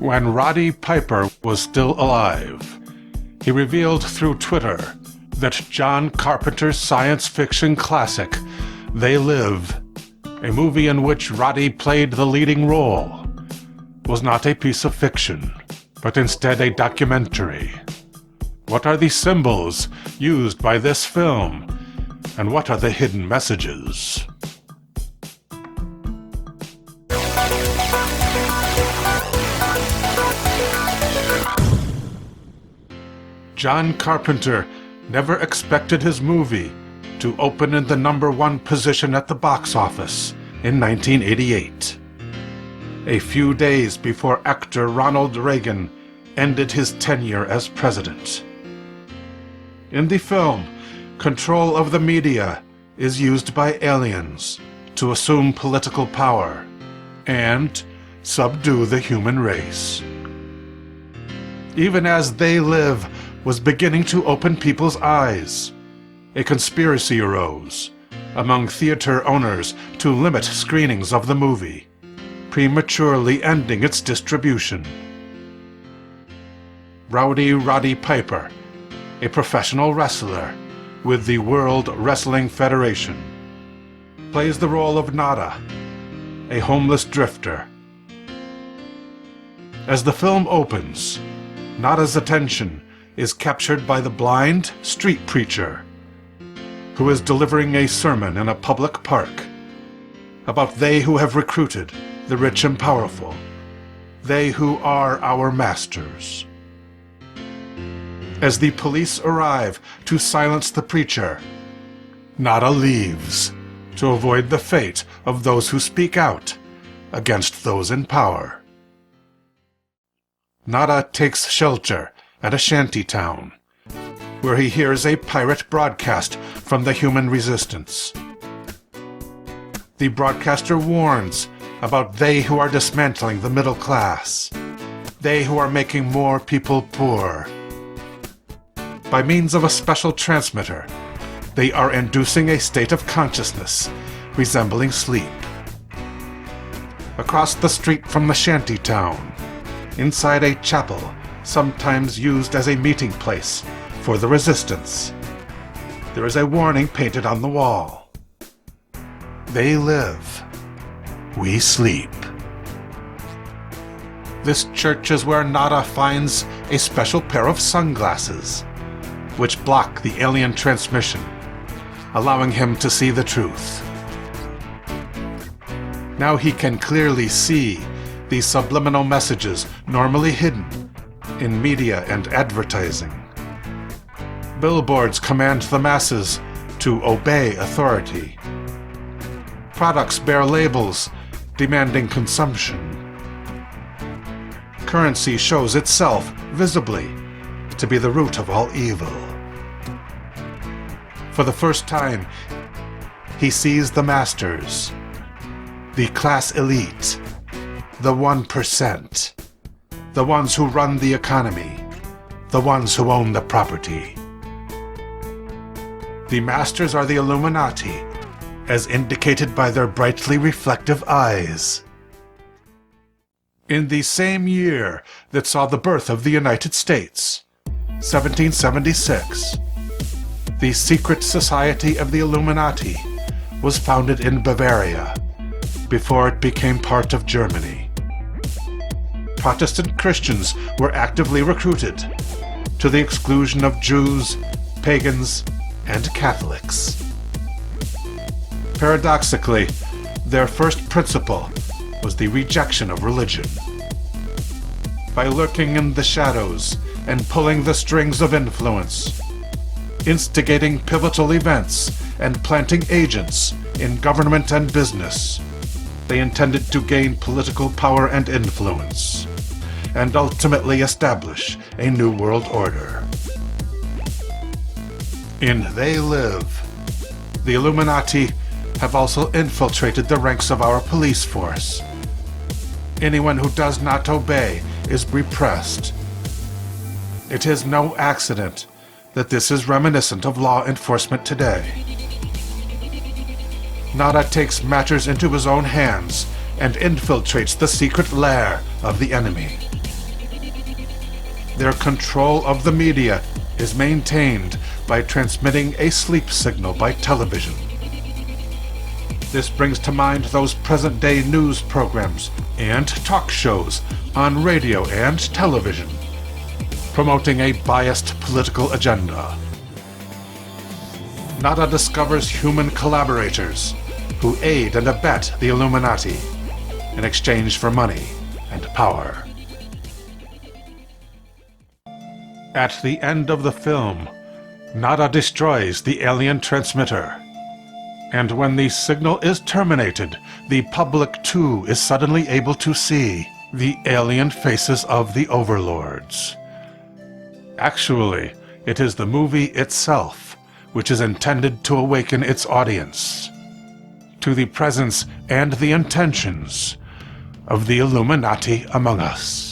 When Roddy Piper was still alive, he revealed through Twitter that John Carpenter's science fiction classic, They Live, a movie in which Roddy played the leading role, was not a piece of fiction, but instead a documentary. What are the symbols used by this film, and what are the hidden messages? John Carpenter never expected his movie to open in the #1 position at the box office in 1988, a few days before actor Ronald Reagan ended his tenure as president. In the film, control of the media is used by aliens to assume political power and subdue the human race. Even as They Live was beginning to open people's eyes, a conspiracy arose among theater owners to limit screenings of the movie, prematurely ending its distribution. Rowdy Roddy Piper, a professional wrestler with the World Wrestling Federation, plays the role of Nada, a homeless drifter. As the film opens, Nada's attention is captured by the blind street preacher who is delivering a sermon in a public park about they who have recruited the rich and powerful, they who are our masters. As the police arrive to silence the preacher, Nada leaves to avoid the fate of those who speak out against those in power. Nada takes shelter at a shanty town, where he hears a pirate broadcast from the human resistance. The broadcaster warns about they who are dismantling the middle class, they who are making more people poor. By means of a special transmitter, they are inducing a state of consciousness resembling sleep. Across the street from the shanty town, inside a chapel sometimes used as a meeting place for the resistance, there is a warning painted on the wall. They live, we sleep. This church is where Nada finds a special pair of sunglasses, which block the alien transmission, allowing him to see the truth. Now he can clearly see the subliminal messages normally hidden in media and advertising. Billboards command the masses to obey authority. Products bear labels demanding consumption. Currency shows itself visibly to be the root of all evil. For the first time, he sees the masters, the class elite, the 1%, the ones who run the economy, the ones who own the property. The masters are the Illuminati, as indicated by their brightly reflective eyes. In the same year that saw the birth of the United States, 1776, the secret society of the Illuminati was founded in Bavaria before it became part of Germany. Protestant Christians were actively recruited, to the exclusion of Jews, pagans, and Catholics. Paradoxically, their first principle was the rejection of religion. By lurking in the shadows and pulling the strings of influence, instigating pivotal events and planting agents in government and business, they intended to gain political power and influence, and ultimately establish a new world order. In They Live, the Illuminati have also infiltrated the ranks of our police force. Anyone who does not obey is repressed. It is no accident that this is reminiscent of law enforcement today. Nada takes matters into his own hands and infiltrates the secret lair of the enemy. Their control of the media is maintained by transmitting a sleep signal by television. This brings to mind those present-day news programs and talk shows on radio and television, promoting a biased political agenda. Nada discovers human collaborators who aid and abet the Illuminati in exchange for money and power. At the end of the film, Nada destroys the alien transmitter. And when the signal is terminated, the public too is suddenly able to see the alien faces of the overlords. Actually, it is the movie itself which is intended to awaken its audience to the presence and the intentions of the Illuminati among us.